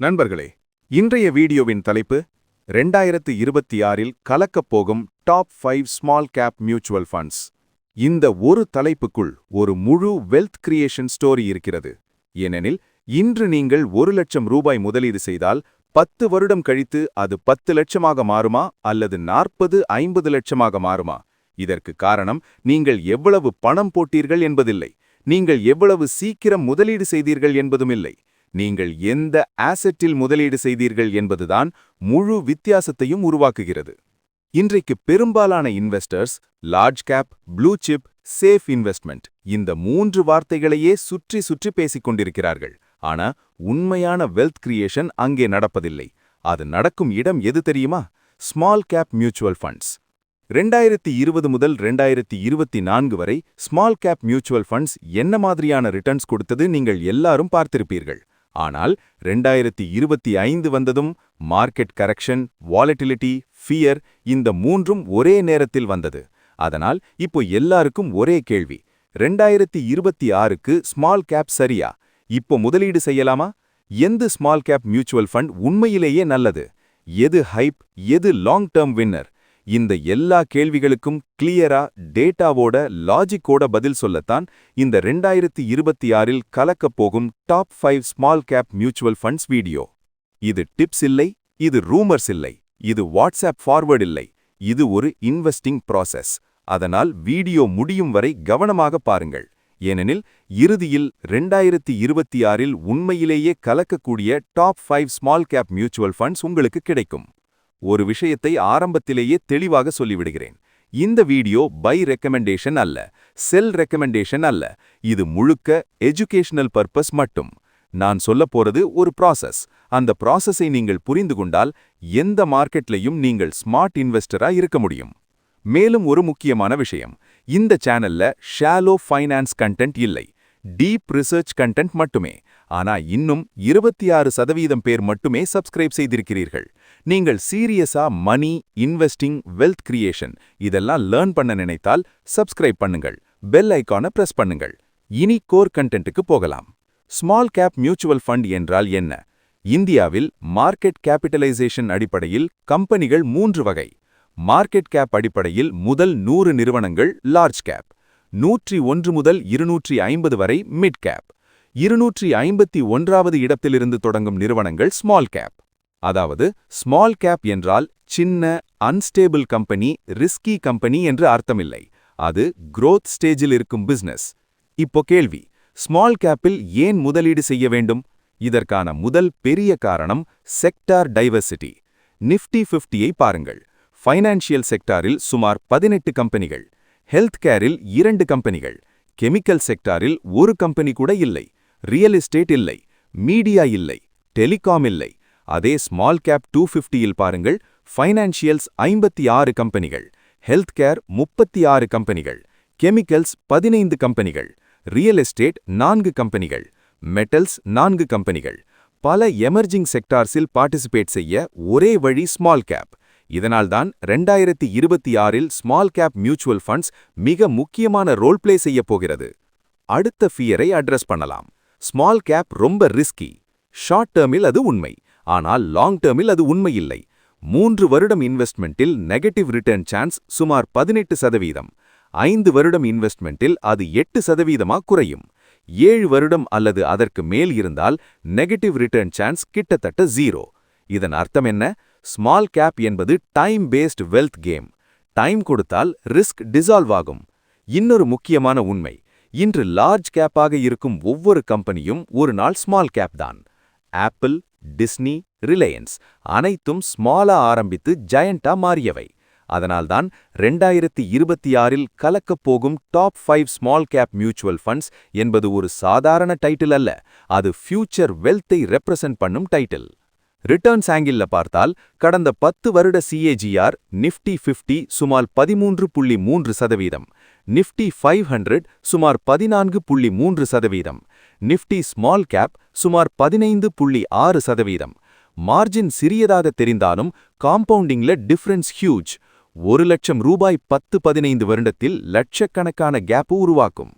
நண்பர்களே, இன்றைய வீடியோவின் தலைப்பு 2026இல் கலக்கப் போகும் top 5 small cap mutual funds. இந்த ஒரு தலைப்புக்குள் ஒரு முழு வெல்த் கிரியேஷன் ஸ்டோரி இருக்கிறது. ஏனெனில் இன்று நீங்கள் 1 லட்சம் ரூபாய் முதலீடு செய்தால் 10 வருடம் கழித்து அது 10 லட்சமாக மாறுமா அல்லது 40-50 லட்சமாக மாறுமா? இதற்கு காரணம் நீங்கள் எவ்வளவு பணம் போட்டீர்கள் என்பதில்லை, நீங்கள் எவ்வளவு சீக்கிரம் முதலீடு செய்தீர்கள் என்பதுமில்லை, நீங்கள் எந்த ஆசெட்டில் முதலீடு செய்தீர்கள் என்பதுதான் முழு வித்தியாசத்தையும் உருவாக்குகிறது. இன்றைக்கு பெரும்பாலான investors large cap, blue chip, safe investment இந்த 3 வார்த்தைகளையே சுற்றி சுற்றி பேசிக் கொண்டிருக்கிறார்கள். ஆனா உண்மையான வெல்த் கிரியேஷன் அங்கே நடப்பதில்லை. அது நடக்கும் இடம் எது தெரியுமா? Small cap mutual funds. 2020 முதல் 2024 வரை ஸ்மால் கேப் மியூச்சுவல் ஃபண்ட்ஸ் என்ன மாதிரியான ரிட்டர்ன்ஸ் கொடுத்தது நீங்கள் எல்லாரும் பார்த்திருப்பீர்கள். ஆனால் 2025 வந்ததும் மார்க்கெட் கரெக்ஷன், வாலட்டிலிட்டி, ஃபியர் இந்த 3ம் ஒரே நேரத்தில் வந்தது. அதனால் இப்போ எல்லாருக்கும் ஒரே கேள்வி, 2026க்கு ஸ்மால் கேப் சரியா? இப்போ முதலீடு செய்யலாமா? எந்த ஸ்மால் கேப் மியூச்சுவல் ஃபண்ட் உண்மையிலேயே நல்லது? எது ஹைப், எது லாங் டேர்ம் வின்னர்? இந்த எல்லா கேள்விகளுக்கும் கிளியரா டேட்டாவோட லாஜிக்கோட பதில் சொல்லத்தான் இந்த 2026இல் கலக்கப் போகும் top 5 small cap mutual funds video. இது டிப்ஸ் இல்லை, இது ரூமர்ஸ் இல்லை, இது வாட்ஸ்அப் ஃபார்வர்ட் இல்லை, இது ஒரு இன்வெஸ்டிங் ப்ராசஸ். அதனால் வீடியோ முடியும் வரை கவனமாக பாருங்கள். ஏனெனில் இறுதியில் 2026இல் உண்மையிலேயே கலக்கக்கூடிய top 5 small cap mutual funds உங்களுக்கு கிடைக்கும். ஒரு விஷயத்தை ஆரம்பத்திலேயே தெளிவாக சொல்லிவிடுகிறேன். இந்த வீடியோ பை ரெக்கமெண்டேஷன் அல்ல, செல் ரெக்கமெண்டேஷன் அல்ல. இது முழுக்க எஜுகேஷனல் பர்பஸ் மட்டும். நான் சொல்லப் போறது ஒரு ப்ராசஸ். அந்த ப்ராசஸை நீங்கள் புரிந்து கொண்டால் எந்த மார்க்கெட்லையும் நீங்கள் ஸ்மார்ட் இன்வெஸ்டரா இருக்க முடியும். மேலும் ஒரு முக்கியமான விஷயம், இந்த சேனல்ல ஷாலோ ஃபைனான்ஸ் கண்டென்ட் இல்லை, டீப் ரிசர்ச் கண்டென்ட் மட்டுமே. ஆனா இன்னும் 26% பேர் மட்டுமே சப்ஸ்கிரைப் செய்திருக்கிறீர்கள். நீங்கள் சீரியஸா மணி, இன்வெஸ்டிங், வெல்த் கிரியேஷன் இதெல்லாம் லேர்ன் பண்ண நினைத்தால் சப்ஸ்கிரைப் பண்ணுங்கள், பெல் ஐகானை பிரஸ் பண்ணுங்கள். இனி கோர் கண்டென்ட்டுக்கு போகலாம். ஸ்மால் கேப் மியூச்சுவல் ஃபண்ட் என்றால் என்ன? இந்தியாவில் மார்க்கெட் கேபிட்டலைசேஷன் அடிப்படையில் கம்பெனிகள் 3 வகை. மார்க்கெட் கேப் அடிப்படையில் முதல் 100 நிறுவனங்கள் லார்ஜ் கேப், 101 முதல் 250 வரை மிட் கேப், 251வது இடத்திலிருந்து தொடங்கும் நிறுவனங்கள் ஸ்மால் கேப். அதாவது ஸ்மால் கேப் என்றால் சின்ன, அன்ஸ்டேபிள் கம்பெனி, ரிஸ்கி கம்பெனி என்று அர்த்தமில்லை. அது growth ஸ்டேஜில் இருக்கும் பிசினஸ். இப்போ கேள்வி, ஸ்மால் கேப்பில் ஏன் முதலீடு செய்ய வேண்டும்? இதற்கான முதல் பெரிய காரணம் செக்டார் டைவர்சிட்டி. நிஃப்டி 50ஐ பாருங்கள். ஃபைனான்சியல் செக்டாரில் சுமார் 18 கம்பெனிகள், ஹெல்த் கேரில் 2 கம்பெனிகள், கெமிக்கல் செக்டாரில் 1 கம்பெனி கூட இல்லை, ரியல் எஸ்டேட் இல்லை, மீடியா இல்லை, டெலிகாம் இல்லை. அதே ஸ்மால் கேப் 250இல் பாருங்கள், ஃபைனான்சியல்ஸ் 56 கம்பெனிகள், ஹெல்த் கேர் 36 கம்பெனிகள், கெமிக்கல்ஸ் 15 கம்பெனிகள், ரியல் எஸ்டேட் 4 கம்பெனிகள், மெட்டல்ஸ் 4 கம்பெனிகள். பல எமர்ஜிங் செக்டார்ஸில் பார்ட்டிசிபேட் செய்ய ஒரே வழி ஸ்மால் கேப். இதனால்தான் 2026இல் ஸ்மால் கேப் மியூச்சுவல் ஃபண்ட்ஸ் மிக முக்கியமான ரோல் பிளே செய்ய போகிறது. அடுத்த ஃபியரை அட்ரஸ் பண்ணலாம். ஸ்மால் கேப் ரொம்ப ரிஸ்கி. ஷார்ட் டேர்மில் அது உண்மை, ஆனால் லாங் டேர்மில் அது உண்மையில்லை. 3 வருடம் இன்வெஸ்ட்மெண்ட்டில் நெகட்டிவ் ரிட்டர்ன் சான்ஸ் சுமார் 18%. 5 வருடம் இன்வெஸ்ட்மெண்ட்டில் அது 8% குறையும். 7 வருடம் அல்லது அதற்கு மேல் இருந்தால் நெகட்டிவ் ரிட்டர்ன் சான்ஸ் கிட்டத்தட்ட 0. இதன் அர்த்தம் என்ன? ஸ்மால் கேப் என்பது time paste wealth game. Time கொடுத்தால் ரிஸ்க் டிசால்வ் ஆகும். இன்னொரு முக்கியமான உண்மை, இன்று லார்ஜ் கேப்பாக இருக்கும் ஒவ்வொரு கம்பெனியும் ஒரு நாள் ஸ்மால் கேப் தான். ஆப்பிள், டிஸ்னி, ரிலையன்ஸ் அனைத்தும் ஸ்மாலா ஆரம்பித்து ஜயண்டா மாறியவை. அதனால்தான் 2026இல் கலக்கப் போகும் top 5 small cap mutual funds என்பது ஒரு சாதாரண டைட்டில் அல்ல, அது ஃபியூச்சர் வெல்த்தை ரெப்ரசன்ட் பண்ணும் டைட்டில். ரிட்டர்ன்ஸ் ஆங்கிள்ல பார்த்தால் கடந்த 10 வருட CAGR நிஃப்டி 50 சுமார் 13.3%, நிஃப்டி 500 சுமார் 14.3%, நிஃப்டி ஸ்மால் கேப் சுமார் 15.6%. மார்ஜின் சிறியதாக தெரிந்தாலும் காம்பவுண்டிங்ல டிஃபரன்ஸ் ஹியூஜ். 1 லட்சம் ரூபாய் 10-15 வருடத்தில் லட்சக்கணக்கான கேப் உருவாக்கும்.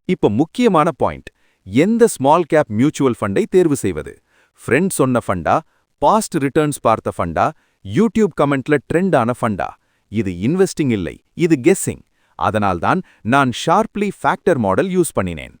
இப்ப முக்கியமான பாயிண்ட், எந்த ஸ்மால் கேப் மியூச்சுவல் ஃபண்டை தேர்வு செய்வது? ஃப்ரெண்ட் சொன்ன ஃபண்டா, பாஸ்ட் ரிட்டர்ன்ஸ் பார்த்த ஃபண்டா, யூடியூப் கமெண்ட்ல ட்ரெண்ட் ஆன ஃபண்டா? இது இன்வெஸ்டிங் இல்லை, இது கெஸ்ஸிங். அதனால்தான் நான் ஷார்ப்லி ஃபேக்டர் மாடல் யூஸ் பண்ணினேன்.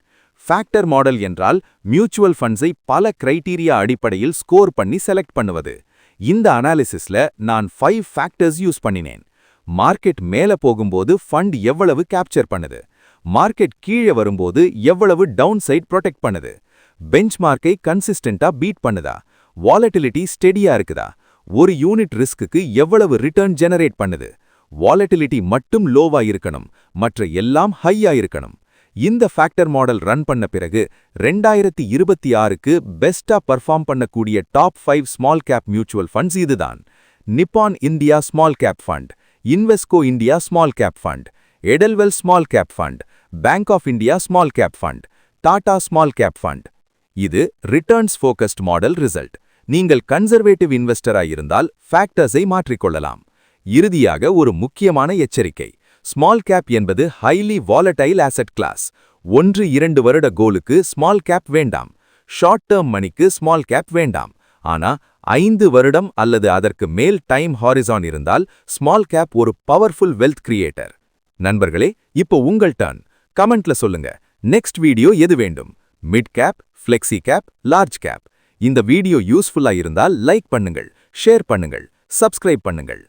ஃபேக்டர் மாடல் என்றால் மியூச்சுவல் ஃபண்ட்ஸை பல கிரைட்டீரியா அடிப்படையில் ஸ்கோர் பண்ணி செலக்ட் பண்ணுவது. இந்த அனாலிசிஸ்ல நான் 5 ஃபேக்டர்ஸ் யூஸ் பண்ணினேன். மார்க்கெட் மேல போகும்போது ஃபண்ட் எவ்வளவு கேப்சர் பண்ணுது, மார்க்கெட் கீழே வரும்போது எவ்வளவு டவுன் சைட் ப்ரொடெக்ட் பண்ணுது, பெஞ்ச்மார்க்கை கன்சிஸ்டென்ட்டா பீட் பண்ணுதா, வாலட்டிலிட்டி ஸ்டெடியா இருக்குதா, ஒரு யூனிட் ரிஸ்க்குக்கு எவ்வளவு ரிட்டர்ன் ஜெனரேட் பண்ணுது. வாலட்டிலிட்டி மட்டும் லோவா இருக்கணும், மற்ற எல்லாம் ஹையா இருக்கணும். இந்த ஃபேக்டர் மாடல் ரன் பண்ண பிறகு 2026க்கு பெஸ்டா பர்ஃபார்ம் பண்ணக்கூடிய top 5 small cap mutual funds இதுதான். Nippon India small cap fund, Invesco India small cap fund, Edelweiss small cap fund, bank of India small cap fund, Tata small cap fund. இது returns focused model result. நீங்கள் conservative இன்வெஸ்டரா இருந்தால் ஃபேக்டர்ஸை மாற்றிக்கொள்ளலாம். இறுதியாக ஒரு முக்கியமான எச்சரிக்கை. ஸ்மால் கேப் என்பது ஹைலி வாலடைல் ஆசெட் கிளாஸ். 1-2 வருட கோலுக்கு ஸ்மால் கேப் வேண்டாம். ஷார்ட் டேர்ம் மணிக்கு ஸ்மால் கேப் வேண்டாம். ஆனா 5 வருடம் அல்லது அதற்கு மேல் டைம் ஹாரிசான் இருந்தால் ஸ்மால் கேப் ஒரு பவர்ஃபுல் வெல்த் கிரியேட்டர். நண்பர்களே, இப்போ உங்கள் டர்ன். கமெண்ட்ல சொல்லுங்க, நெக்ஸ்ட் வீடியோ எது வேண்டும்? Mid cap, flexi gap, large cap? இந்த வீடியோ யூஸ்ஃபுல்லா இருந்தால் லைக் பண்ணுங்கள், ஷேர் பண்ணுங்கள், சப்ஸ்கிரைப் பண்ணுங்கள்.